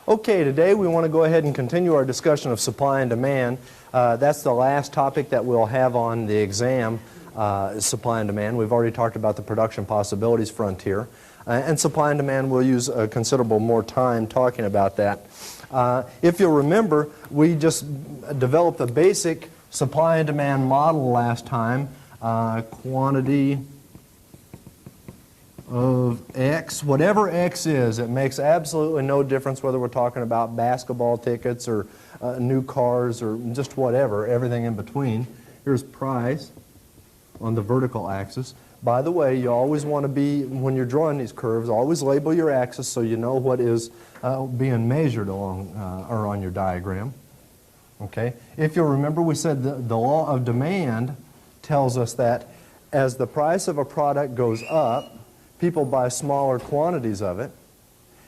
Okay, today we want to go ahead and continue our discussion of supply and demand. That's the last topic that we'll have on the exam, supply and demand. We've already talked about the production possibilities frontier. And supply and demand, we'll use considerable more time talking about that. If you'll remember, we just developed the basic supply and demand model last time. Quantity of X, whatever X is, it makes absolutely no difference whether we're talking about basketball tickets or new cars or just whatever, everything in between. Here's price on the vertical axis. By the way, you always want to be, when you're drawing these curves, always label your axis so you know what is being measured along or on your diagram. Okay? If you'll remember, we said the law of demand tells us that as the price of a product goes up, people buy smaller quantities of it.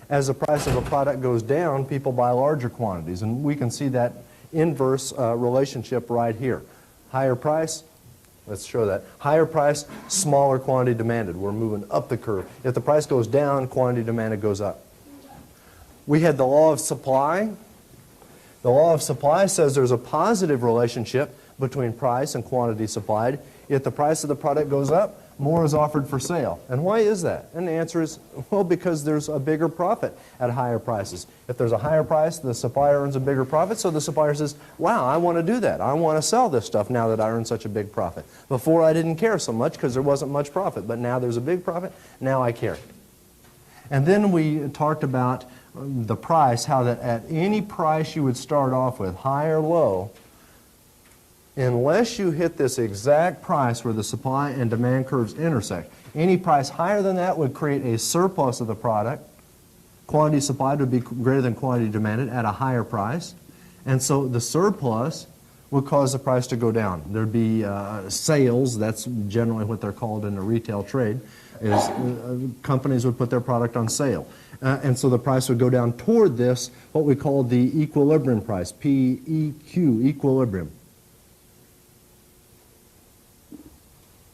As the price of a product goes down, people buy larger quantities. And we can see that inverse relationship right here. Higher price, let's show that. Higher price, smaller quantity demanded. We're moving up the curve. If the price goes down, quantity demanded goes up. We had the law of supply. The law of supply says there's a positive relationship between price and quantity supplied. If the price of the product goes up, more is offered for sale. And why is that? And the answer is, well, because there's a bigger profit at higher prices. If there's a higher price, the supplier earns a bigger profit, so the supplier says, wow, I want to do that. I want to sell this stuff now that I earn such a big profit. Before I didn't care so much because there wasn't much profit, but now there's a big profit, now I care. And then we talked about the price, how that at any price you would start off with, high or low, unless you hit this exact price where the supply and demand curves intersect, any price higher than that would create a surplus of the product. Quantity supplied would be greater than quantity demanded at a higher price. And so the surplus would cause the price to go down. There'd be sales, that's generally what they're called in the retail trade, is companies would put their product on sale. And so the price would go down toward this, what we call the equilibrium price, P-E-Q, equilibrium.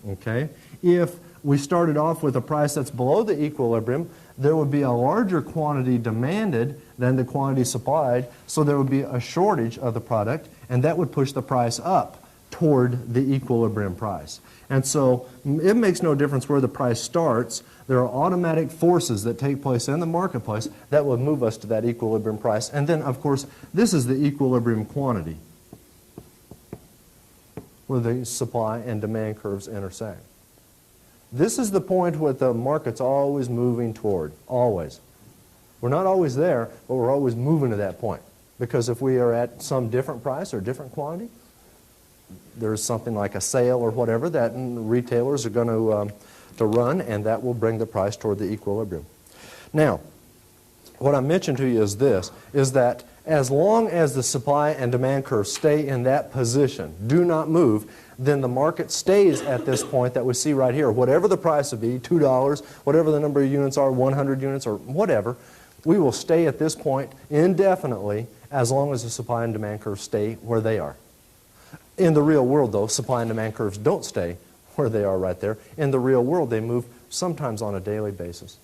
Okay? If we started off with a price that's below the equilibrium, there would be a larger quantity demanded than the quantity supplied, so there would be a shortage of the product, and that would push the price up toward the equilibrium price. And so it makes no difference where the price starts. There are automatic forces that take place in the marketplace that would move us to that equilibrium price. And then, of course, this is the equilibrium quantity, where the supply and demand curves intersect. This is the point where the market's always moving toward, always. We're not always there, but we're always moving to that point. Because if we are at some different price or different quantity, there's something like a sale or whatever that retailers are going to run, and that will bring the price toward the equilibrium. Now, what I mentioned to you is this, is that as long as the supply and demand curves stay in that position, do not move, then the market stays at this point that we see right here. Whatever the price would be, $2, whatever the number of units are, 100 units or whatever, we will stay at this point indefinitely as long as the supply and demand curves stay where they are. In the real world, though, supply and demand curves don't stay where they are right there. In the real world, they move sometimes on a daily basis,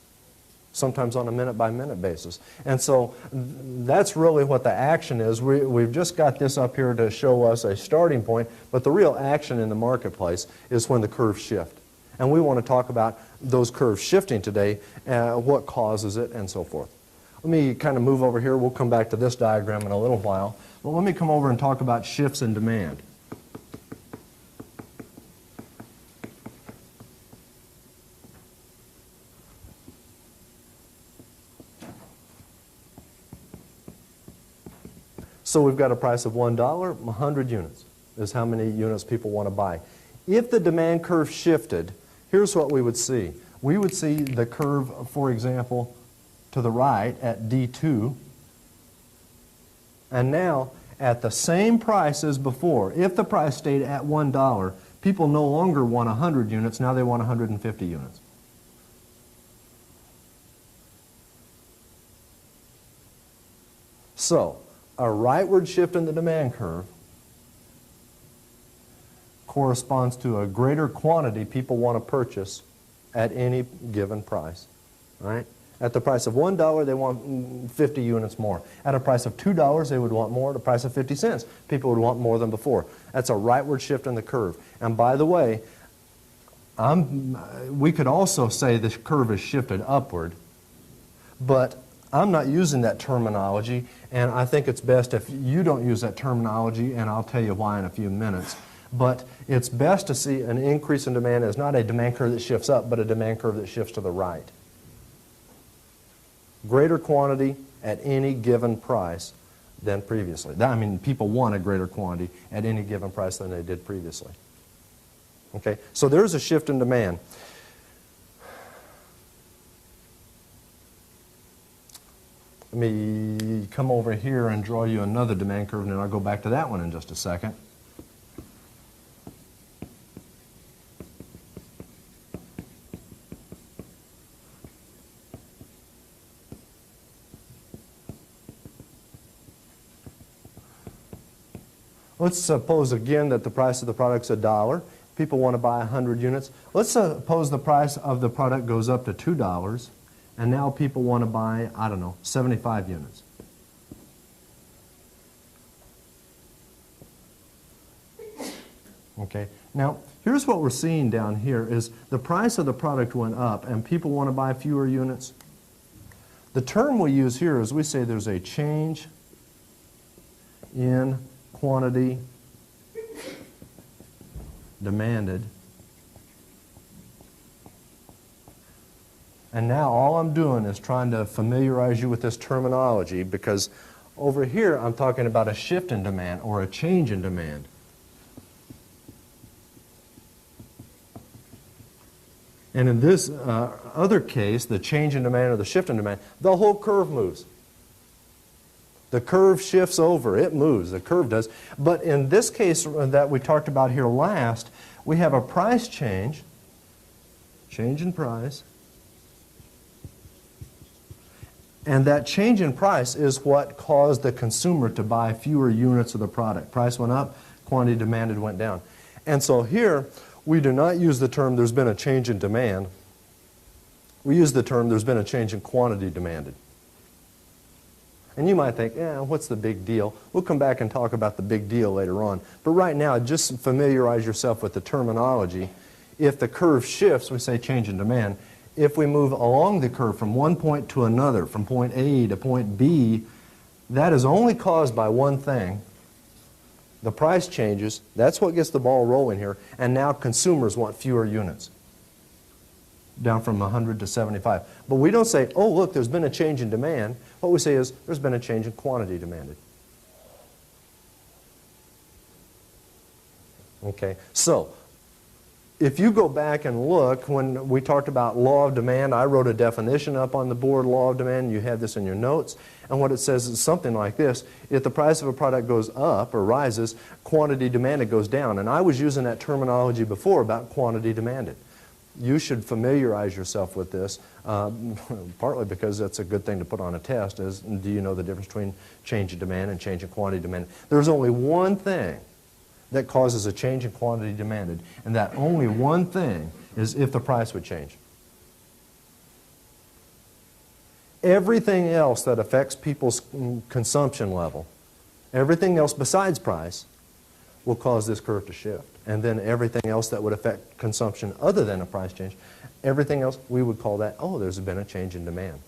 sometimes on a minute-by-minute basis. And so that's really what the action is. We've just got this up here to show us a starting point, but the real action in the marketplace is when the curves shift. And we want to talk about those curves shifting today, what causes it, and so forth. Let me kind of move over here. We'll come back to this diagram in a little while. But let me come over and talk about shifts in demand. So we've got a price of $1, 100 units is how many units people want to buy. If the demand curve shifted, here's what we would see. We would see the curve, for example, to the right at D2. And now, at the same price as before, if the price stayed at $1, people no longer want 100 units, now they want 150 units. So, a rightward shift in the demand curve corresponds to a greater quantity people want to purchase at any given price, right? At the price of $1, they want 50 units more. At a price of $2, they would want more. At a price of 50 cents, people would want more than before. That's a rightward shift in the curve. And by the way, we could also say the curve is shifted upward, but I'm not using that terminology, and I think it's best if you don't use that terminology, and I'll tell you why in a few minutes. But it's best to see an increase in demand as not a demand curve that shifts up, but a demand curve that shifts to the right. Greater quantity at any given price than previously. I mean, people want a greater quantity at any given price than they did previously. Okay, so there's a shift in demand. Let me come over here and draw you another demand curve, and then I'll go back to that one in just a second. Let's suppose again that the price of the product's $1. People want to buy 100 units. Let's suppose the price of the product goes up to $2, and now people want to buy, I don't know, 75 units. Okay, now here's what we're seeing down here is the price of the product went up and people want to buy fewer units. The term we use here is we say there's a change in quantity demanded. And now all I'm doing is trying to familiarize you with this terminology, because over here I'm talking about a shift in demand or a change in demand. And in this other case, the change in demand or the shift in demand, the whole curve moves. The curve shifts over. It moves. The curve does. But in this case that we talked about here last, we have a price change in price. And that change in price is what caused the consumer to buy fewer units of the product. Price went up, quantity demanded went down. And so here, we do not use the term there's been a change in demand. We use the term there's been a change in quantity demanded. And you might think, what's the big deal? We'll come back and talk about the big deal later on. But right now, just familiarize yourself with the terminology. If the curve shifts, we say change in demand. If we move along the curve from one point to another, from point A to point B, that is only caused by one thing. The price changes. That's what gets the ball rolling here. And now consumers want fewer units, down from 100 to 75. But we don't say, oh, look, there's been a change in demand. What we say is there's been a change in quantity demanded. Okay, so if you go back and look, when we talked about law of demand, I wrote a definition up on the board, law of demand. You have this in your notes. And what it says is something like this. If the price of a product goes up or rises, quantity demanded goes down. And I was using that terminology before about quantity demanded. You should familiarize yourself with this, partly because that's a good thing to put on a test, is do you know the difference between change in demand and change in quantity demanded? There's only one thing that causes a change in quantity demanded, and that only one thing is if the price would change. Everything else that affects people's consumption level, everything else besides price, will cause this curve to shift. And then everything else that would affect consumption other than a price change, everything else, we would call that, oh, there's been a change in demand.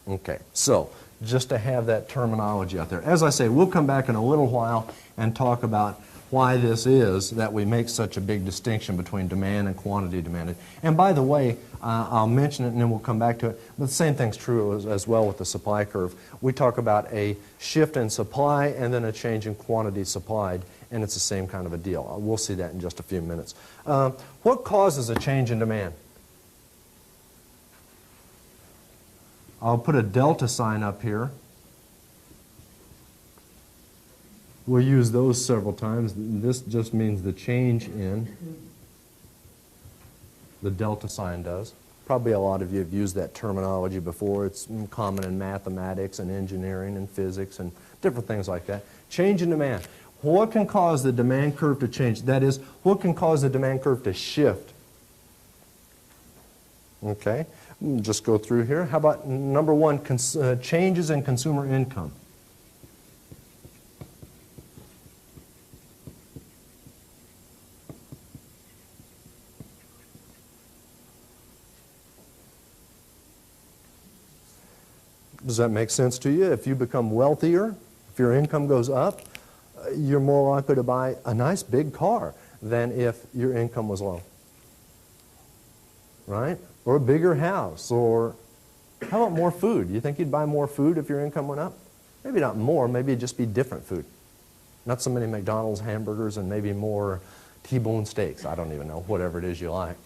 Okay, so just to have that terminology out there. As I say, we'll come back in a little while and talk about why this is that we make such a big distinction between demand and quantity demanded. And by the way, I'll mention it and then we'll come back to it, but the same thing's true as well with the supply curve. We talk about a shift in supply and then a change in quantity supplied, and it's the same kind of a deal. We'll see that in just a few minutes. What causes a change in demand? I'll put a delta sign up here. We'll use those several times. This just means the change in. The delta sign does. Probably a lot of you have used that terminology before. It's common in mathematics and engineering and physics and different things like that. Change in demand. What can cause the demand curve to change? That is, what can cause the demand curve to shift Okay, just go through here. How about number one, changes in consumer income? Does that make sense to you? If you become wealthier, if your income goes up, you're more likely to buy a nice big car than if your income was low. Right? Or a bigger house, or how about more food? You think you'd buy more food if your income went up? Maybe not more, maybe it'd just be different food. Not so many McDonald's hamburgers and maybe more T-bone steaks. I don't even know, whatever it is you like.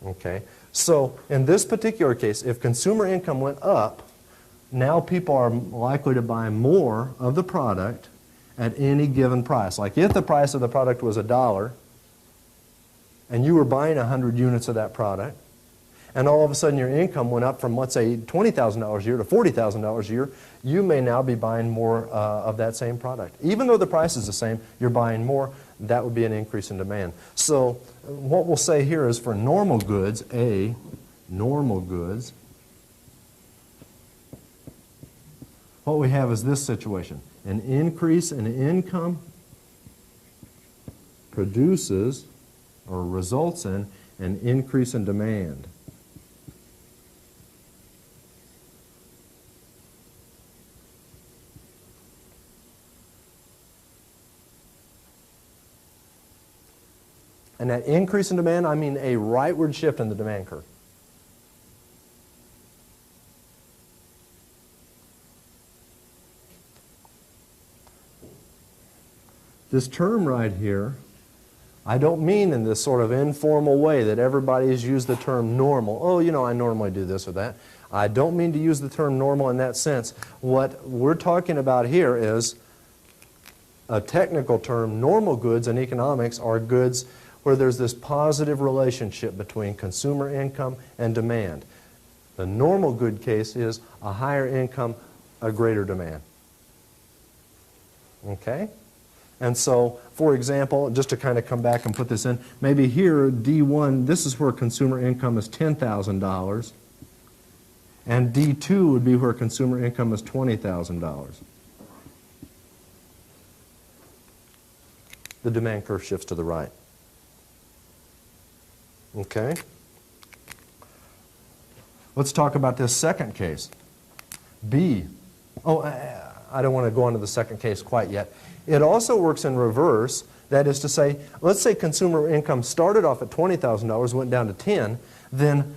Okay, so in this particular case, if consumer income went up, now people are likely to buy more of the product at any given price. Like if the price of the product was $1 and you were buying 100 units of that product, and all of a sudden your income went up from, let's say, $20,000 a year to $40,000 a year, you may now be buying more of that same product. Even though the price is the same, you're buying more. That would be an increase in demand. So what we'll say here is for normal goods, normal goods, what we have is this situation. An increase in income produces or results in an increase in demand. And that increase in demand, I mean a rightward shift in the demand curve. This term right here, I don't mean in this sort of informal way that everybody has used the term normal. Oh, you know, I normally do this or that. I don't mean to use the term normal in that sense. What we're talking about here is a technical term. Normal goods in economics are goods where there's this positive relationship between consumer income and demand. The normal good case is a higher income, a greater demand. Okay? And so, for example, just to kind of come back and put this in, maybe here, D1, this is where consumer income is $10,000, and D2 would be where consumer income is $20,000. The demand curve shifts to the right. Okay? Let's talk about this second case. B. Oh, I don't want to go on to the second case quite yet. It also works in reverse. That is to say, let's say consumer income started off at $20,000, went down to 10, then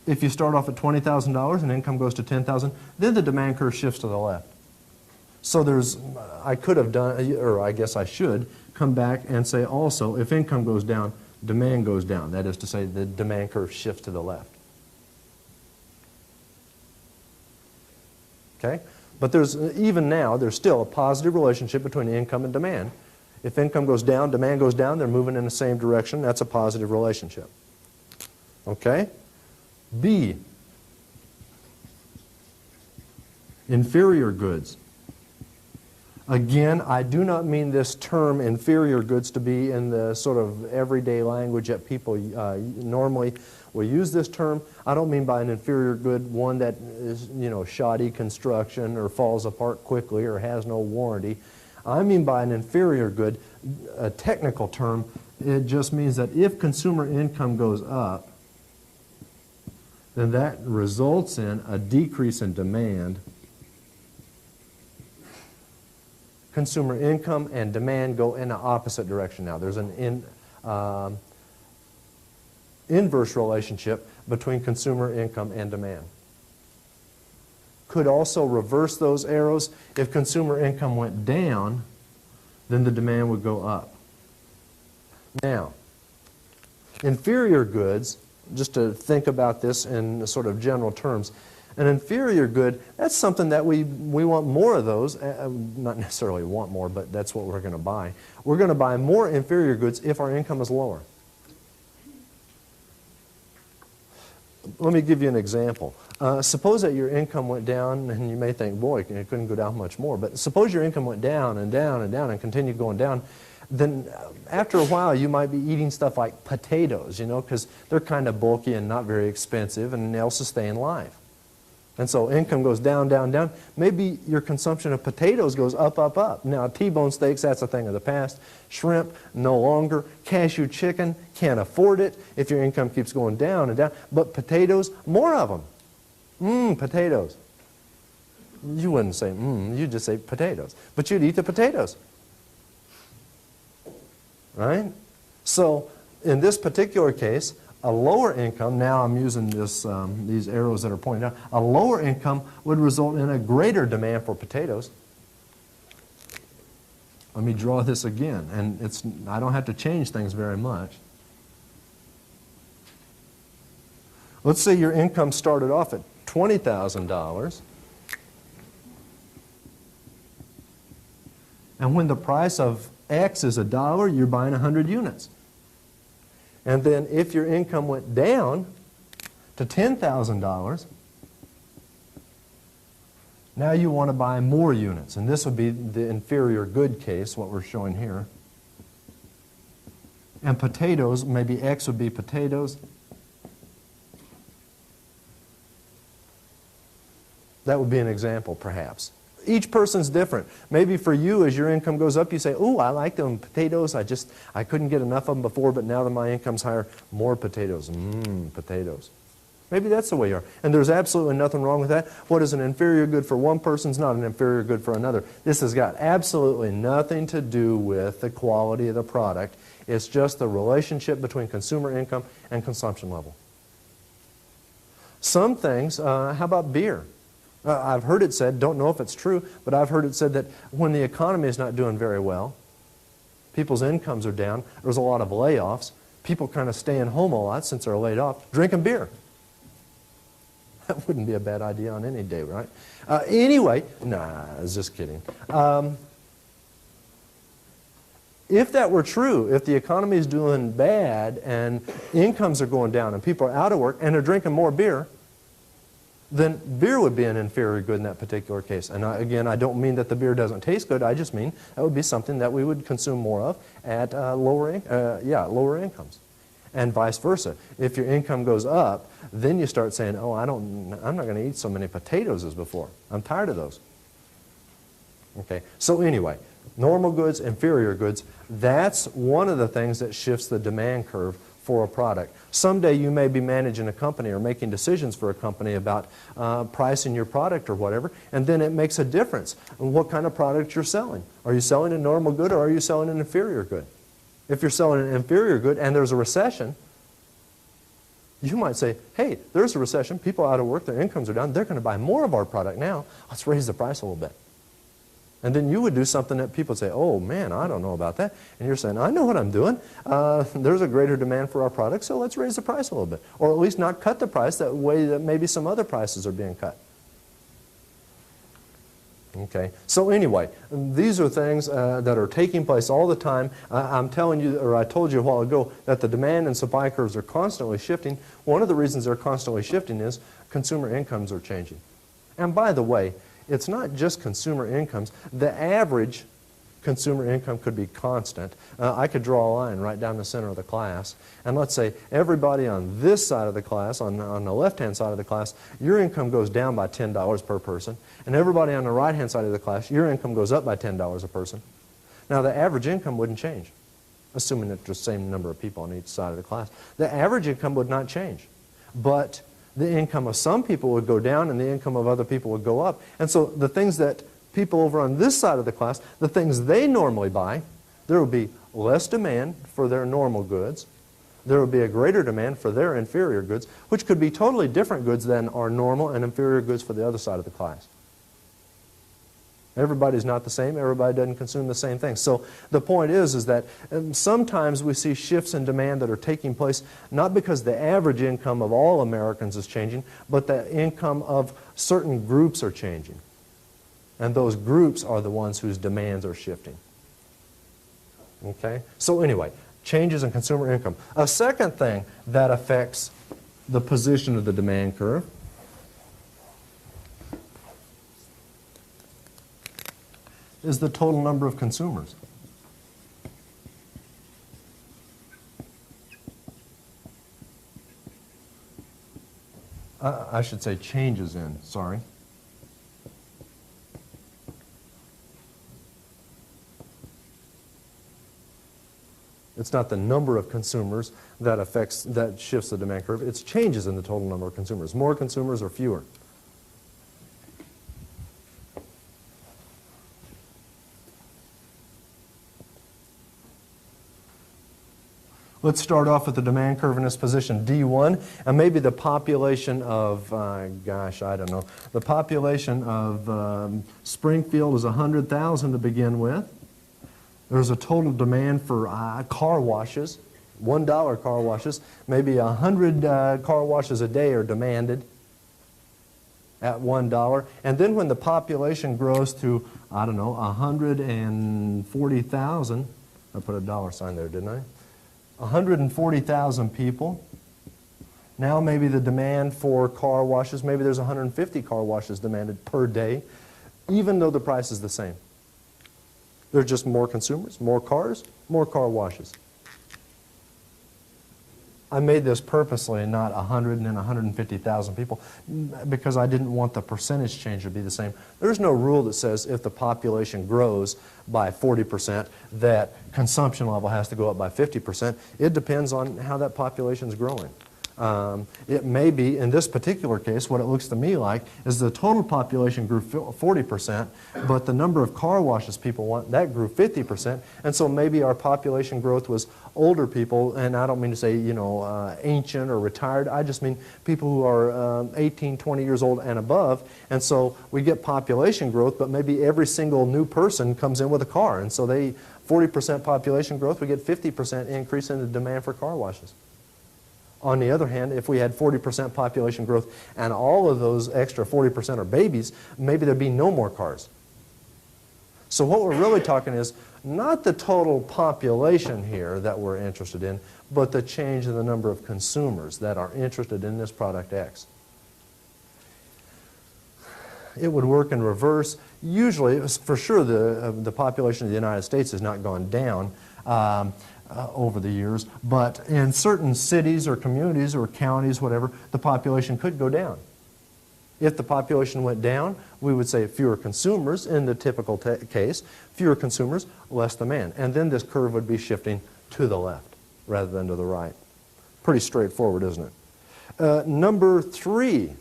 if you start off at $20,000 and income goes to $10,000, then the demand curve shifts to the left. So I could have done, or I guess I should, come back and say also, if income goes down, demand goes down. That is to say, the demand curve shifts to the left. Okay? But even now, there's still a positive relationship between income and demand. If income goes down, demand goes down, they're moving in the same direction. That's a positive relationship. Okay? B. Inferior goods. Again, I do not mean this term inferior goods to be in the sort of everyday language that people normally will use this term. I don't mean by an inferior good one that is, shoddy construction or falls apart quickly or has no warranty. I mean by an inferior good, a technical term, it just means that if consumer income goes up, then that results in a decrease in demand. Consumer income and demand go in the opposite direction now. There's an inverse relationship between consumer income and demand. Could also reverse those arrows. If consumer income went down, then the demand would go up. Now, inferior goods, just to think about this in sort of general terms, an inferior good, that's something that we want more of those. Not necessarily want more, but that's what we're going to buy. We're going to buy more inferior goods if our income is lower. Let me give you an example. Suppose that your income went down, and you may think, boy, it couldn't go down much more. But suppose your income went down and down and down and continued going down. then after a while you might be eating stuff like potatoes, you know, because they're kind of bulky and not very expensive and they'll sustain life. And so income goes down, down, down. Maybe your consumption of potatoes goes up, up, up. Now, T-bone steaks, that's a thing of the past. Shrimp, no longer. Cashew chicken, can't afford it if your income keeps going down and down. But potatoes, more of them. Potatoes. You wouldn't say you'd just say potatoes. But you'd eat the potatoes. Right? So, in this particular case, a lower income, now I'm using this, these arrows that are pointing out, a lower income would result in a greater demand for potatoes. Let me draw this again, and I don't have to change things very much. Let's say your income started off at $20,000, and when the price of X is $1, you're buying 100 units. And then if your income went down to $10,000, now you want to buy more units. And this would be the inferior good case, what we're showing here. And potatoes, maybe X would be potatoes. That would be an example, perhaps. Each person's different. Maybe for you, as your income goes up, you say, "Oh, I like them potatoes. I couldn't get enough of them before, but now that my income's higher, more potatoes. Potatoes." Maybe that's the way you are. And there's absolutely nothing wrong with that. What is an inferior good for one person is not an inferior good for another. This has got absolutely nothing to do with the quality of the product. It's just the relationship between consumer income and consumption level. Some things, how about beer? I've heard it said, don't know if it's true, but I've heard it said that when the economy is not doing very well, people's incomes are down, there's a lot of layoffs, people kind of staying home a lot since they're laid off, drinking beer. That wouldn't be a bad idea on any day, right? Anyway, I was just kidding. If that were true, if the economy is doing bad and incomes are going down and people are out of work and they're drinking more beer, then beer would be an inferior good in that particular case. And again, I don't mean that the beer doesn't taste good. I just mean that would be something that we would consume more of at lower incomes. And vice versa. If your income goes up, then you start saying, "Oh, I'm not going to eat so many potatoes as before. I'm tired of those." Okay. So anyway, normal goods, inferior goods, that's one of the things that shifts the demand curve for a product. Someday you may be managing a company or making decisions for a company about pricing your product or whatever, and then it makes a difference in what kind of product you're selling. Are you selling a normal good or are you selling an inferior good? If you're selling an inferior good and there's a recession, you might say, "Hey, there's a recession, people are out of work, their incomes are down, they're going to buy more of our product now, let's raise the price a little bit." And then you would do something that people say, "Oh man, I don't know about that." And you're saying, "I know what I'm doing. There's a greater demand for our product, so let's raise the price a little bit." Or at least not cut the price that way that maybe some other prices are being cut. Okay, so anyway, these are things that are taking place all the time. I'm telling you, or I told you a while ago, that the demand and supply curves are constantly shifting. One of the reasons they're constantly shifting is consumer incomes are changing. And by the way, it's not just consumer incomes. The average consumer income could be constant. I could draw a line right down the center of the class, and let's say everybody on this side of the class, on the left-hand side of the class, your income goes down by $10 per person, and everybody on the right-hand side of the class, your income goes up by $10 a person. Now, the average income wouldn't change, assuming that there's the same number of people on each side of the class. The average income would not change, but the income of some people would go down and the income of other people would go up. And so the things that people over on this side of the class, the things they normally buy, there will be less demand for their normal goods. There will be a greater demand for their inferior goods, which could be totally different goods than our normal and inferior goods for the other side of the class. Everybody's not the same. Everybody doesn't consume the same thing. So the point is that sometimes we see shifts in demand that are taking place not because the average income of all Americans is changing, but the income of certain groups are changing. And those groups are the ones whose demands are shifting. Okay? So anyway, changes in consumer income. A second thing that affects the position of the demand curve is the total number of consumers. I should say changes in, sorry. It's not the number of consumers that shifts the demand curve. It's changes in the total number of consumers. More consumers or fewer. Let's start off with the demand curve in this position, D1, and maybe the population of, gosh, I don't know, the population of Springfield is 100,000 to begin with. There's a total demand for car washes, $1 car washes. Maybe 100 car washes a day are demanded at $1. And then when the population grows to, I don't know, 140,000, I put a dollar sign there, didn't I? 140,000 people. Now maybe the demand for car washes, maybe there's 150 car washes demanded per day, even though the price is the same. There are just more consumers, more cars, more car washes. I made this purposely not 100 and then 150,000 people because I didn't want the percentage change to be the same. There's no rule that says if the population grows by 40% that consumption level has to go up by 50%. It depends on how that population is growing. It may be, in this particular case, what it looks to me like is the total population grew 40%, but the number of car washes people want, that grew 50%, and so maybe our population growth was older people, and I don't mean to say, you know, ancient or retired, I just mean people who are 18, 20 years old and above, and so we get population growth, but maybe every single new person comes in with a car, and so 40% population growth, we get 50% increase in the demand for car washes. On the other hand, if we had 40% population growth and all of those extra 40% are babies, maybe there'd be no more cars. So what we're really talking is not the total population here that we're interested in, but the change in the number of consumers that are interested in this product X. It would work in reverse. Usually, for sure, the population of the United States has not gone down over the years, but in certain cities or communities or counties, whatever, the population could go down. If the population went down, we would say fewer consumers in the typical case, fewer consumers, less demand. And then this curve would be shifting to the left rather than to the right. Pretty straightforward, isn't it? Number 3,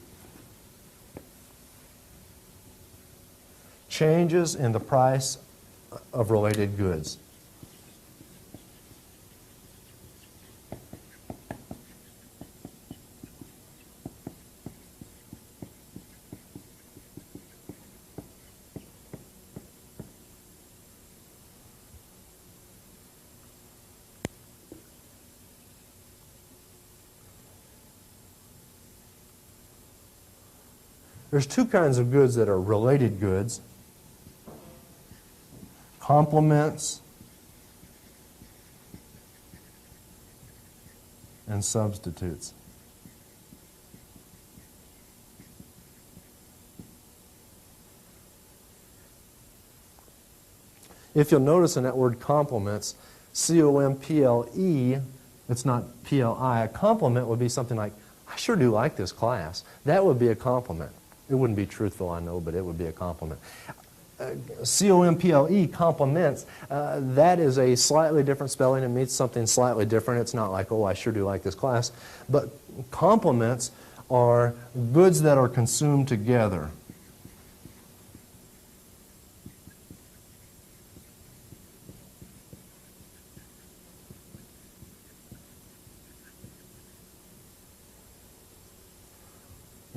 changes in the price of related goods. There's two kinds of goods that are related goods: complements and substitutes. If you'll notice in that word complements, C-O-M-P-L-E, it's not P-L-I. A compliment would be something like, I sure do like this class. That would be a compliment. It wouldn't be truthful, I know, but it would be a compliment. C-O-M-P-L-E, complements, that is a slightly different spelling. It means something slightly different. It's not like, oh, I sure do like this class. But complements are goods that are consumed together.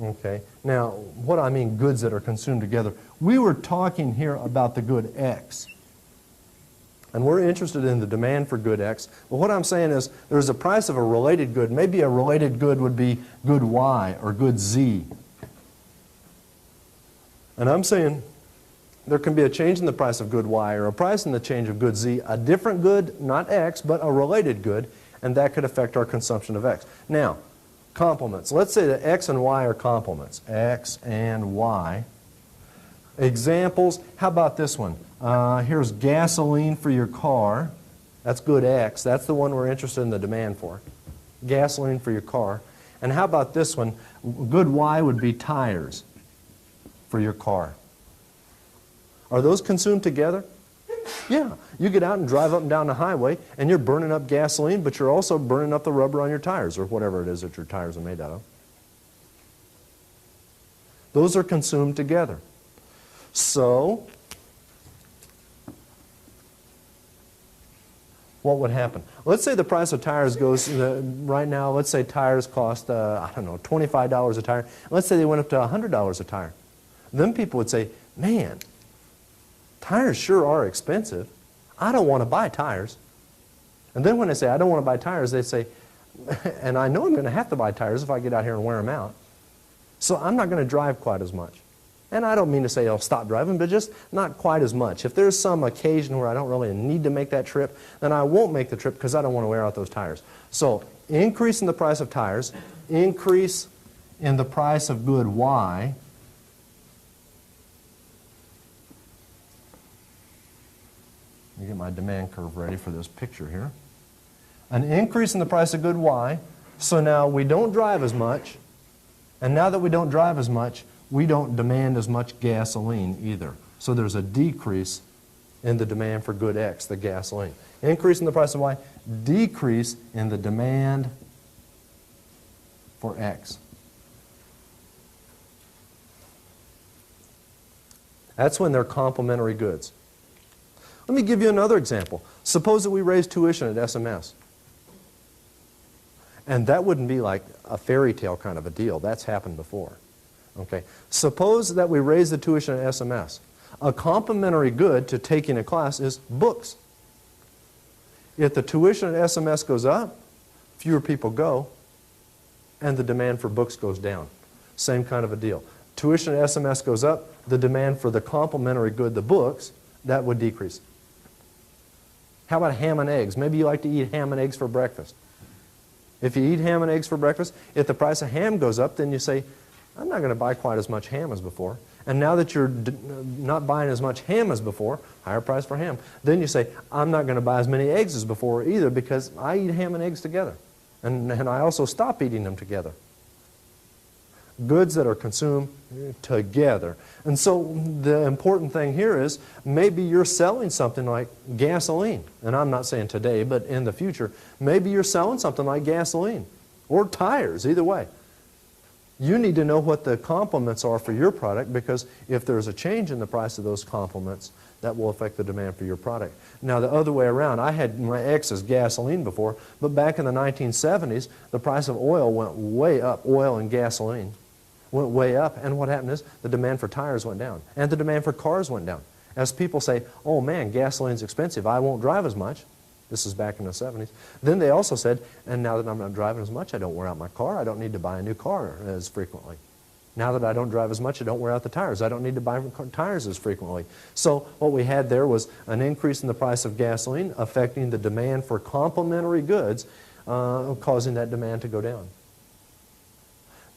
Okay. Now, what I mean goods that are consumed together, we were talking here about the good X. And we're interested in the demand for good X. But what I'm saying is there's a price of a related good. Maybe a related good would be good Y or good Z. And I'm saying there can be a change in the price of good Y or a price in the change of good Z, a different good, not X, but a related good, and that could affect our consumption of X. Now, complements. Let's say that X and Y are complements. X and Y. Examples, how about this one? Here's gasoline for your car. That's good X. That's the one we're interested in the demand for. Gasoline for your car. And how about this one? Good Y would be tires for your car. Are those consumed together? Yeah. You get out and drive up and down the highway, and you're burning up gasoline, but you're also burning up the rubber on your tires, or whatever it is that your tires are made out of. Those are consumed together. So, what would happen? Let's say the price of tires goes, right now, let's say tires cost, I don't know, $25 a tire. Let's say they went up to $100 a tire. Then people would say, man, tires sure are expensive. I don't want to buy tires. And then when they say, I don't want to buy tires, they say, and I know I'm going to have to buy tires if I get out here and wear them out. So I'm not going to drive quite as much. And I don't mean to say I'll stop driving, but just not quite as much. If there's some occasion where I don't really need to make that trip, then I won't make the trip because I don't want to wear out those tires. So increase in the price of tires, increase in the price of good Y, let me get my demand curve ready for this picture here. An increase in the price of good Y, so now we don't drive as much, and now that we don't drive as much, we don't demand as much gasoline either. So there's a decrease in the demand for good X, the gasoline. Increase in the price of Y, decrease in the demand for X. That's when they're complementary goods. Let me give you another example. Suppose that we raise tuition at SMS. And that wouldn't be like a fairy tale kind of a deal. That's happened before. Okay. Suppose that we raise the tuition at SMS. A complementary good to taking a class is books. If the tuition at SMS goes up, fewer people go, and the demand for books goes down. Same kind of a deal. Tuition at SMS goes up, the demand for the complementary good, the books, that would decrease. How about ham and eggs? Maybe you like to eat ham and eggs for breakfast. If you eat ham and eggs for breakfast, if the price of ham goes up, then you say, I'm not going to buy quite as much ham as before. And now that you're not buying as much ham as before, higher price for ham, then you say, I'm not going to buy as many eggs as before either because I eat ham and eggs together. And I also stop eating them together. Goods that are consumed together. And so the important thing here is maybe you're selling something like gasoline. And I'm not saying today, but in the future, maybe you're selling something like gasoline or tires, either way. You need to know what the complements are for your product because if there's a change in the price of those complements, that will affect the demand for your product. Now the other way around, I had my X as gasoline before, but back in the 1970s, the price of oil went way up, oil and gasoline went way up, and what happened is the demand for tires went down, and the demand for cars went down. As people say, oh man, gasoline's expensive, I won't drive as much. This is back in the 70s. Then they also said, and now that I'm not driving as much, I don't wear out my car, I don't need to buy a new car as frequently. Now that I don't drive as much, I don't wear out the tires. I don't need to buy tires as frequently. So what we had there was an increase in the price of gasoline affecting the demand for complementary goods, causing that demand to go down.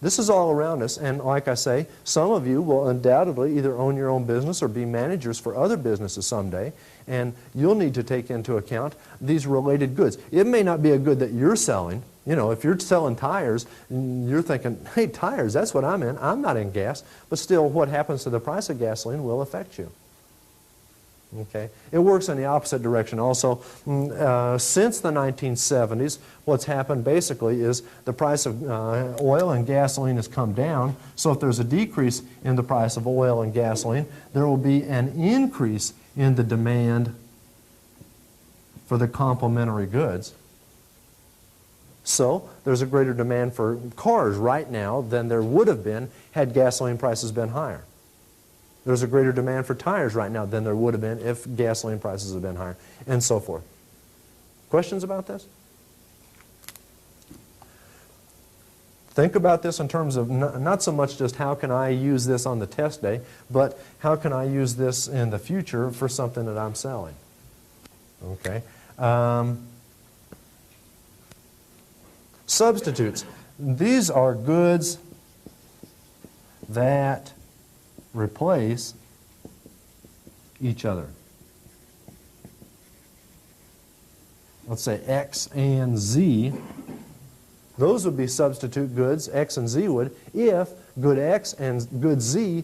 This is all around us, and like I say, some of you will undoubtedly either own your own business or be managers for other businesses someday, and you'll need to take into account these related goods. It may not be a good that you're selling. You know, if you're selling tires, you're thinking, hey, tires, that's what I'm in. I'm not in gas. But still, what happens to the price of gasoline will affect you. Okay? It works in the opposite direction also. Since the 1970s, what's happened basically is the price of oil and gasoline has come down. So if there's a decrease in the price of oil and gasoline, there will be an increase in the demand for the complementary goods. So there's a greater demand for cars right now than there would have been had gasoline prices been higher. There's a greater demand for tires right now than there would have been if gasoline prices had been higher, and so forth. Questions about this? Think about this in terms of not so much just how can I use this on the test day, but how can I use this in the future for something that I'm selling. Okay. Substitutes. These are goods that replace each other. Let's say X and Z. Those would be substitute goods, X and Z would, if good X and good Z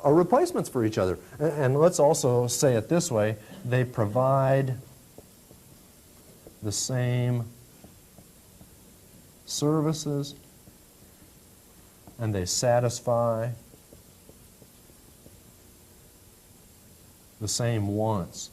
are replacements for each other. And let's also say it this way, they provide the same services and they satisfy the same wants.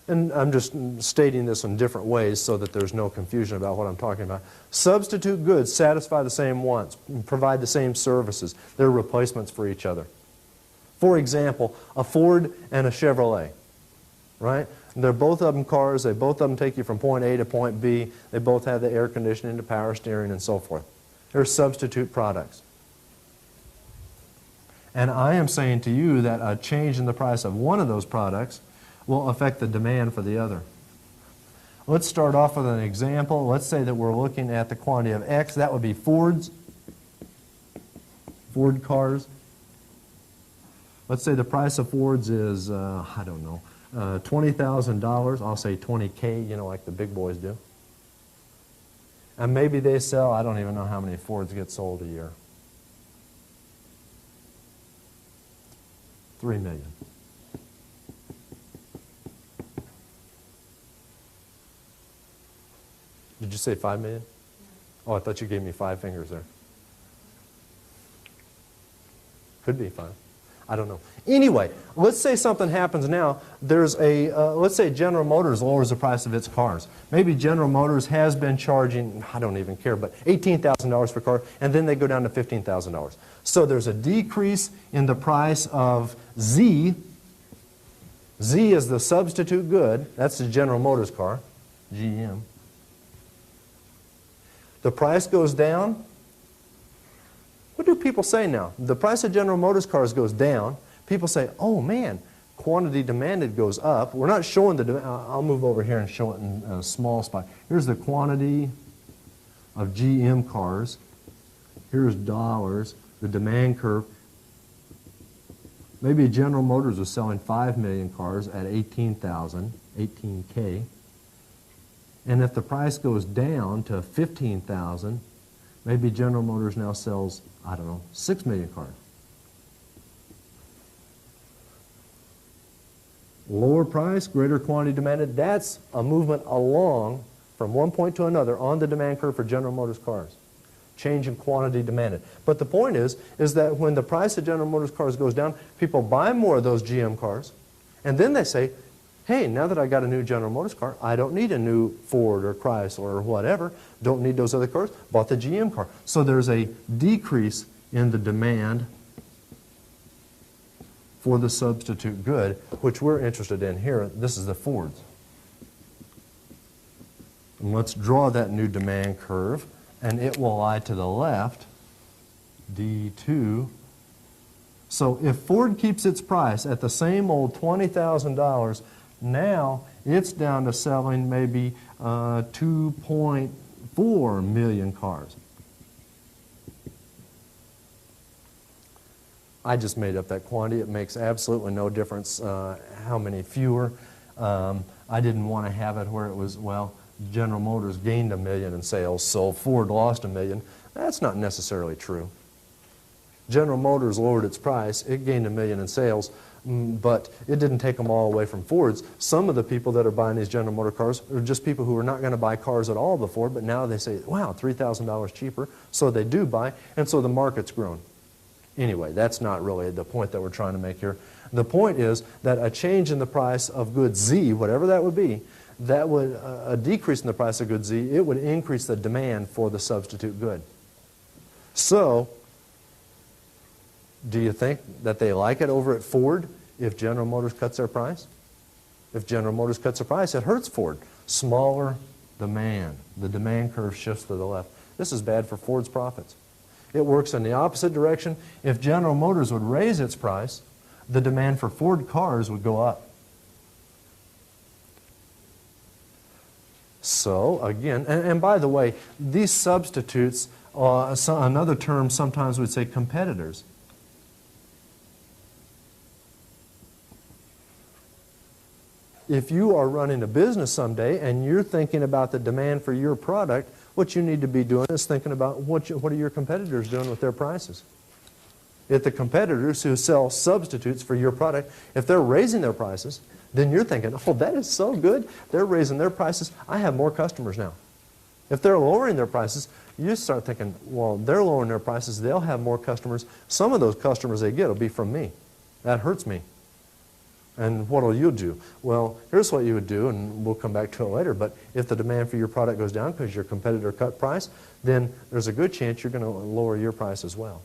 And I'm just stating this in different ways so that there's no confusion about what I'm talking about. Substitute goods satisfy the same wants, provide the same services. They're replacements for each other. For example, a Ford and a Chevrolet, right? They're both of them cars. They both of them take you from point A to point B. They both have the air conditioning, the power steering, and so forth. They're substitute products. And I am saying to you that a change in the price of one of those products will affect the demand for the other. Let's start off with an example. Let's say that we're looking at the quantity of X. That would be Ford cars. Let's say the price of Fords is, I don't know, $20,000. I'll say 20K, you know, like the big boys do. And maybe they sell, I don't even know how many Fords get sold a year. 3 million. Did you say 5 million? Oh, I thought you gave me 5 fingers there. Could be 5. I don't know. Anyway, let's say something happens now. There's a, let's say General Motors lowers the price of its cars. Maybe General Motors has been charging, I don't even care, but $18,000 for a car, and then they go down to $15,000. So there's a decrease in the price of Z. Z is the substitute good. That's the General Motors car, GM. The price goes down. What do people say now? The price of General Motors cars goes down. People say, oh man, quantity demanded goes up. We're not showing the demand. I'll move over here and show it in a small spot. Here's the quantity of GM cars. Here's dollars, the demand curve. Maybe General Motors was selling 5 million cars at 18,000, 18K. And if the price goes down to 15,000, maybe General Motors now sells, I don't know, 6 million cars. Lower price, greater quantity demanded. That's a movement along from one point to another on the demand curve for General Motors cars. Change in quantity demanded. But the point is that when the price of General Motors cars goes down, people buy more of those GM cars, and then they say, hey, now that I got a new General Motors car, I don't need a new Ford or Chrysler or whatever. Don't need those other cars. Bought the GM car. So there's a decrease in the demand for the substitute good, which we're interested in here. This is the Fords. And let's draw that new demand curve, and it will lie to the left, D2. So if Ford keeps its price at the same old $20,000, now it's down to selling maybe 2.4 million cars. I just made up that quantity. It makes absolutely no difference how many fewer. I didn't want to have it where it was, well, General Motors gained 1 million in sales, so Ford lost 1 million. That's not necessarily true. General Motors lowered its price. It gained 1 million in sales, but it didn't take them all away from Fords. Some of the people that are buying these General Motor cars are just people who are not going to buy cars at all before, but now they say, wow, $3,000 cheaper, so they do buy, and so the market's grown. Anyway, that's not really the point that we're trying to make here. The point is that a change in the price of goods Z, whatever that would be, that would, a decrease in the price of goods Z, it would increase the demand for the substitute good. So, do you think that they like it over at Ford if General Motors cuts their price? If General Motors cuts their price, it hurts Ford. Smaller demand. The demand curve shifts to the left. This is bad for Ford's profits. It works in the opposite direction. If General Motors would raise its price, the demand for Ford cars would go up. So, again, and by the way, these substitutes, another term sometimes would say competitors. if you are running a business someday and you're thinking about the demand for your product, what you need to be doing is thinking about what are your competitors doing with their prices. If the competitors who sell substitutes for your product, if they're raising their prices, then you're thinking, oh, that is so good. They're raising their prices. I have more customers now. If they're lowering their prices, you start thinking, well, they're lowering their prices. They'll have more customers. Some of those customers they get will be from me. That hurts me. And what will you do? Well, here's what you would do, and we'll come back to it later, but if the demand for your product goes down because your competitor cut price, then there's a good chance you're going to lower your price as well.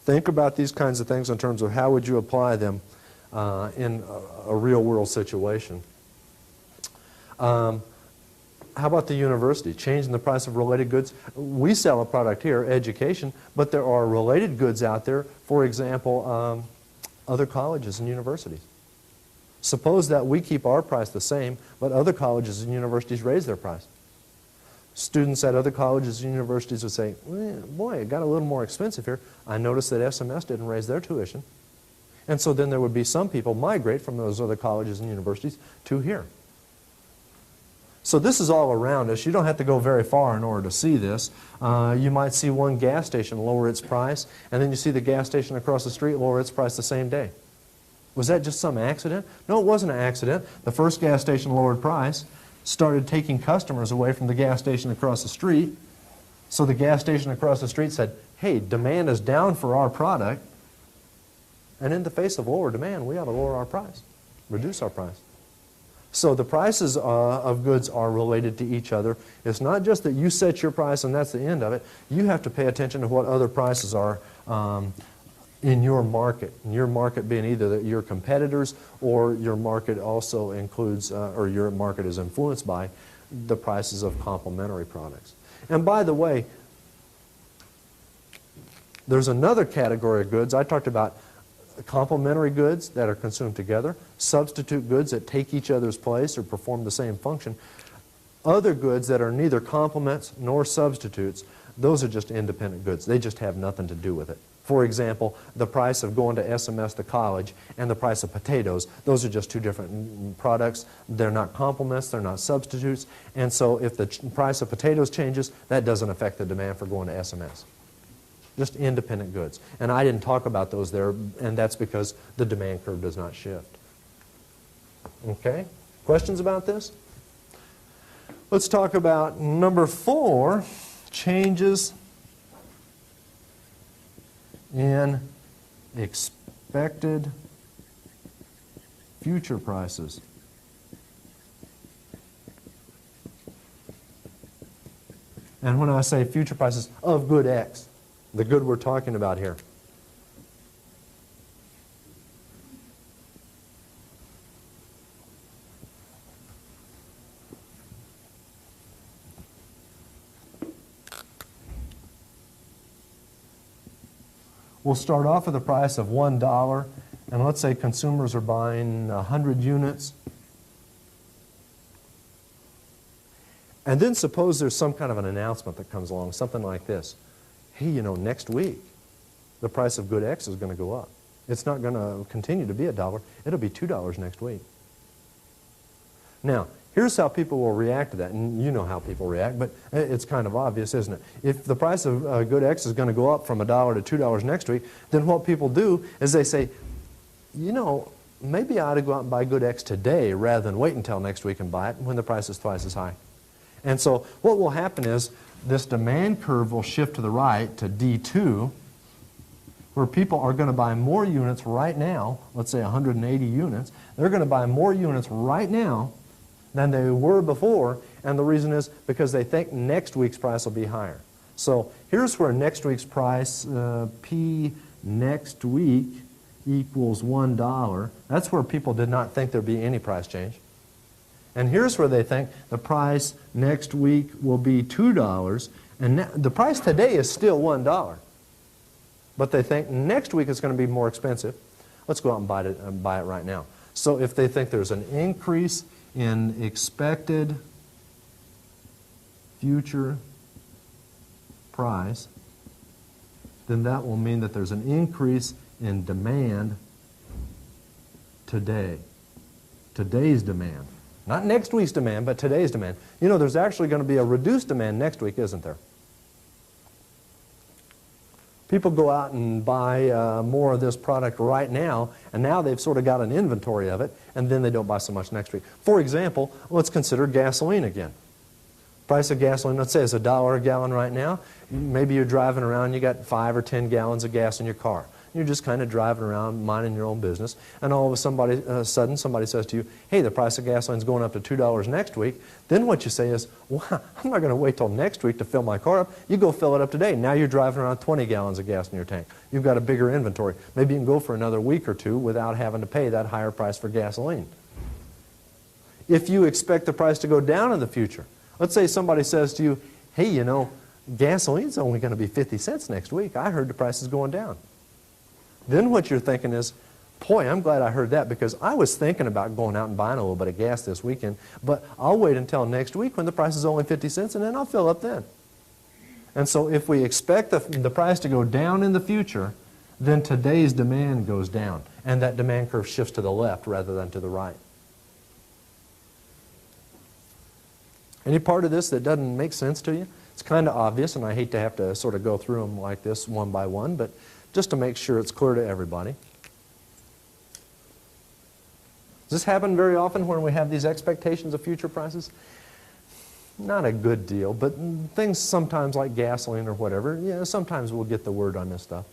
Think about these kinds of things in terms of how would you apply them in a real-world situation. How about the university? Changing the price of related goods. We sell a product here, education, but there are related goods out there. For example, other colleges and universities. Suppose that we keep our price the same, but other colleges and universities raise their price. Students at other colleges and universities would say, boy, it got a little more expensive here. I noticed that SMS didn't raise their tuition. And so then there would be some people migrate from those other colleges and universities to here. So this is all around us. You don't have to go very far in order to see this. You might see one gas station lower its price, and then you see the gas station across the street lower its price the same day. Was that just some accident? No, it wasn't an accident. The first gas station lowered price, started taking customers away from the gas station across the street. So the gas station across the street said, hey, demand is down for our product. And in the face of lower demand, we ought to lower our price, reduce our price. So the prices of goods are related to each other. It's not just that you set your price and that's the end of it. You have to pay attention to what other prices are in your market. And your market being either your competitors or your market also includes, or your market is influenced by the prices of complementary products. And by the way, there's another category of goods. I talked about complementary goods that are consumed together, substitute goods that take each other's place or perform the same function. Other goods that are neither complements nor substitutes, those are just independent goods. They just have nothing to do with it. For example, the price of going to SMS to college and the price of potatoes, those are just two different products. They're not complements, they're not substitutes, and so if the price of potatoes changes, that doesn't affect the demand for going to SMS. Just independent goods. And I didn't talk about those there, and that's because the demand curve does not shift. Okay? Questions about this? Let's talk about number 4, changes in expected future prices. And when I say future prices of good X, the good we're talking about here. We'll start off with a price of $1, and let's say consumers are buying 100 units. And then suppose there's some kind of an announcement that comes along, something like this. Hey, you know, next week, the price of good X is going to go up. It's not going to continue to be $1. It'll be $2 next week. Now, here's how people will react to that. And you know how people react, but it's kind of obvious, isn't it? If the price of good X is going to go up from $1 to $2 next week, then what people do is they say, you know, maybe I ought to go out and buy good X today rather than wait until next week and buy it when the price is twice as high. And so what will happen is this demand curve will shift to the right to D2, where people are going to buy more units right now, let's say 180 units. They're going to buy more units right now than they were before, and the reason is because they think next week's price will be higher. So here's where next week's price, P next week equals $1. That's where people did not think there'd be any price change. And here's where they think the price next week will be $2, and the price today is still $1. But they think next week it's going to be more expensive. Let's go out and buy it right now. So if they think there's an increase in expected future price, then that will mean that there's an increase in demand today. Today's demand. Not next week's demand, but today's demand. You know, there's actually going to be a reduced demand next week, isn't there? People go out and buy more of this product right now, and now they've sort of got an inventory of it, and then they don't buy so much next week. For example, let's consider gasoline again. Price of gasoline, let's say it's $1 a gallon right now. Maybe you're driving around, you got 5 or 10 gallons of gas in your car. You're just kind of driving around, minding your own business, and all of a sudden somebody says to you, hey, the price of gasoline is going up to $2 next week. Then what you say is, well, I'm not going to wait till next week to fill my car up. You go fill it up today. Now you're driving around 20 gallons of gas in your tank. You've got a bigger inventory. Maybe you can go for another week or two without having to pay that higher price for gasoline. If you expect the price to go down in the future, let's say somebody says to you, hey, you know, gasoline's only going to be 50 cents next week. I heard the price is going down. Then what you're thinking is, boy, I'm glad I heard that because I was thinking about going out and buying a little bit of gas this weekend, but I'll wait until next week when the price is only 50 cents and then I'll fill up then. And so if we expect the price to go down in the future, then today's demand goes down and that demand curve shifts to the left rather than to the right. Any part of this that doesn't make sense to you? It's kind of obvious, and I hate to have to sort of go through them like this one by one, but just to make sure it's clear to everybody. Does this happen very often when we have these expectations of future prices? Not a good deal, but things sometimes like gasoline or whatever, yeah, sometimes we'll get the word on this stuff.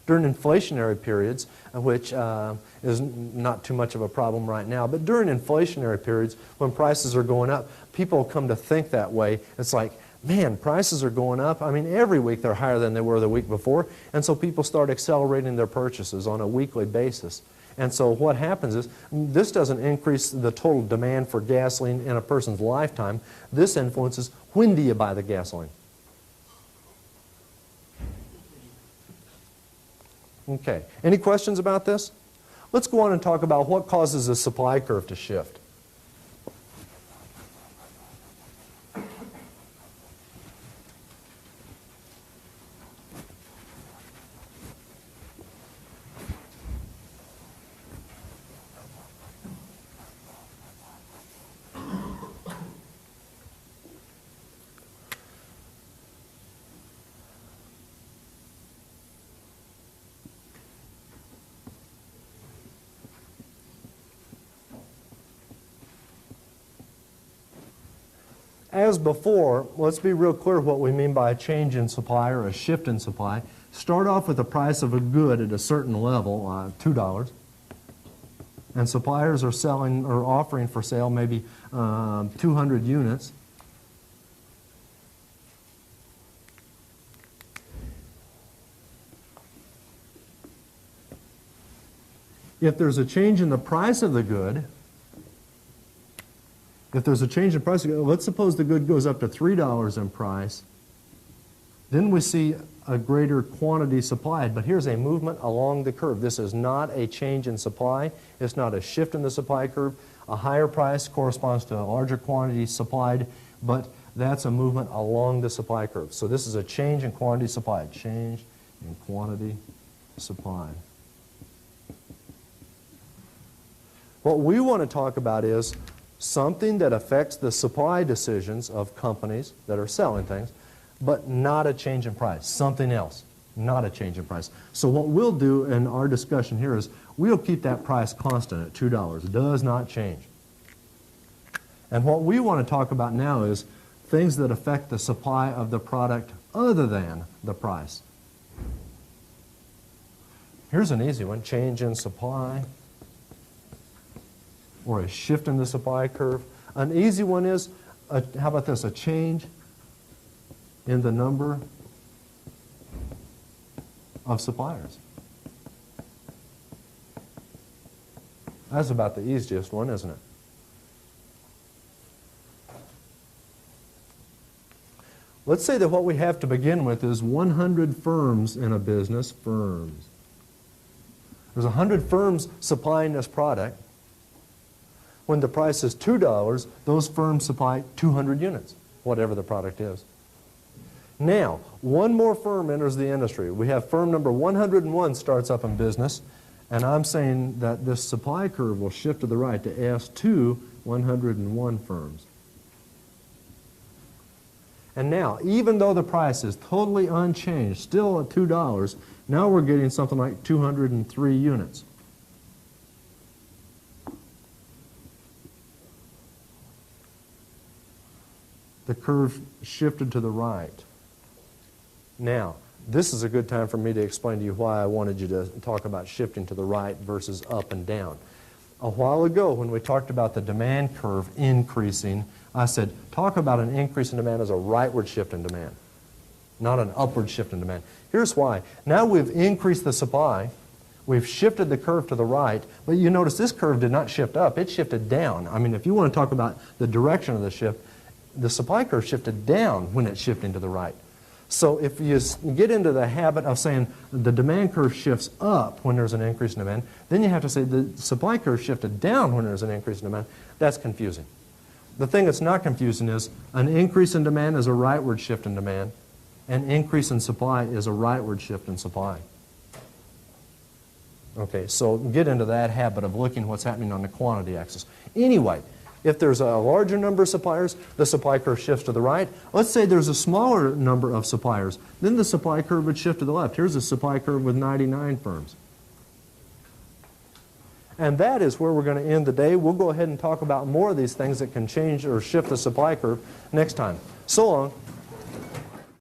During inflationary periods, which is not too much of a problem right now, but during inflationary periods when prices are going up, people come to think that way. It's like, man, prices are going up. I mean, every week they're higher than they were the week before, and so people start accelerating their purchases on a weekly basis. And so what happens is, this doesn't increase the total demand for gasoline in a person's lifetime. This influences when do you buy the gasoline. Okay, any questions about this? Let's go on and talk about what causes the supply curve to shift. As before, let's be real clear what we mean by a change in supply or a shift in supply. Start off with the price of a good at a certain level, $2, and suppliers are selling or offering for sale maybe 200 units. If there's a change in the price of the good, if there's a change in price, let's suppose the good goes up to $3 in price, then we see a greater quantity supplied. But here's a movement along the curve. This is not a change in supply. It's not a shift in the supply curve. A higher price corresponds to a larger quantity supplied, but that's a movement along the supply curve. So this is a change in quantity supplied. Change in quantity supplied. What we want to talk about is something that affects the supply decisions of companies that are selling things, but not a change in price. Something else, not a change in price. So what we'll do in our discussion here is we'll keep that price constant at $2. It does not change. And what we want to talk about now is things that affect the supply of the product other than the price. Here's an easy one, change in supply, or a shift in the supply curve. An easy one is, how about this, a change in the number of suppliers. That's about the easiest one, isn't it? Let's say that what we have to begin with is 100 firms in a business, firms. There's 100 firms supplying this product. When the price is $2, those firms supply 200 units, whatever the product is. Now, one more firm enters the industry. We have firm number 101 starts up in business, And I'm saying that this supply curve will shift to the right to S2, 101 firms. And now, even though the price is totally unchanged, still at $2, now we're getting something like 203 units. The curve shifted to the right. Now, this is a good time for me to explain to you why I wanted you to talk about shifting to the right versus up and down. A while ago, when we talked about the demand curve increasing, I said, talk about an increase in demand as a rightward shift in demand, not an upward shift in demand. Here's why. Now we've increased the supply, we've shifted the curve to the right, but you notice this curve did not shift up, it shifted down. I mean, if you want to talk about the direction of the shift, the supply curve shifted down when it's shifting to the right. So if you get into the habit of saying the demand curve shifts up when there's an increase in demand, then you have to say the supply curve shifted down when there's an increase in demand. That's confusing. The thing that's not confusing is an increase in demand is a rightward shift in demand. An increase in supply is a rightward shift in supply. Okay, so get into that habit of looking what's happening on the quantity axis. Anyway, if there's a larger number of suppliers, the supply curve shifts to the right. Let's say there's a smaller number of suppliers. Then the supply curve would shift to the left. Here's a supply curve with 99 firms. And that is where we're going to end the day. We'll go ahead and talk about more of these things that can change or shift the supply curve next time. So long.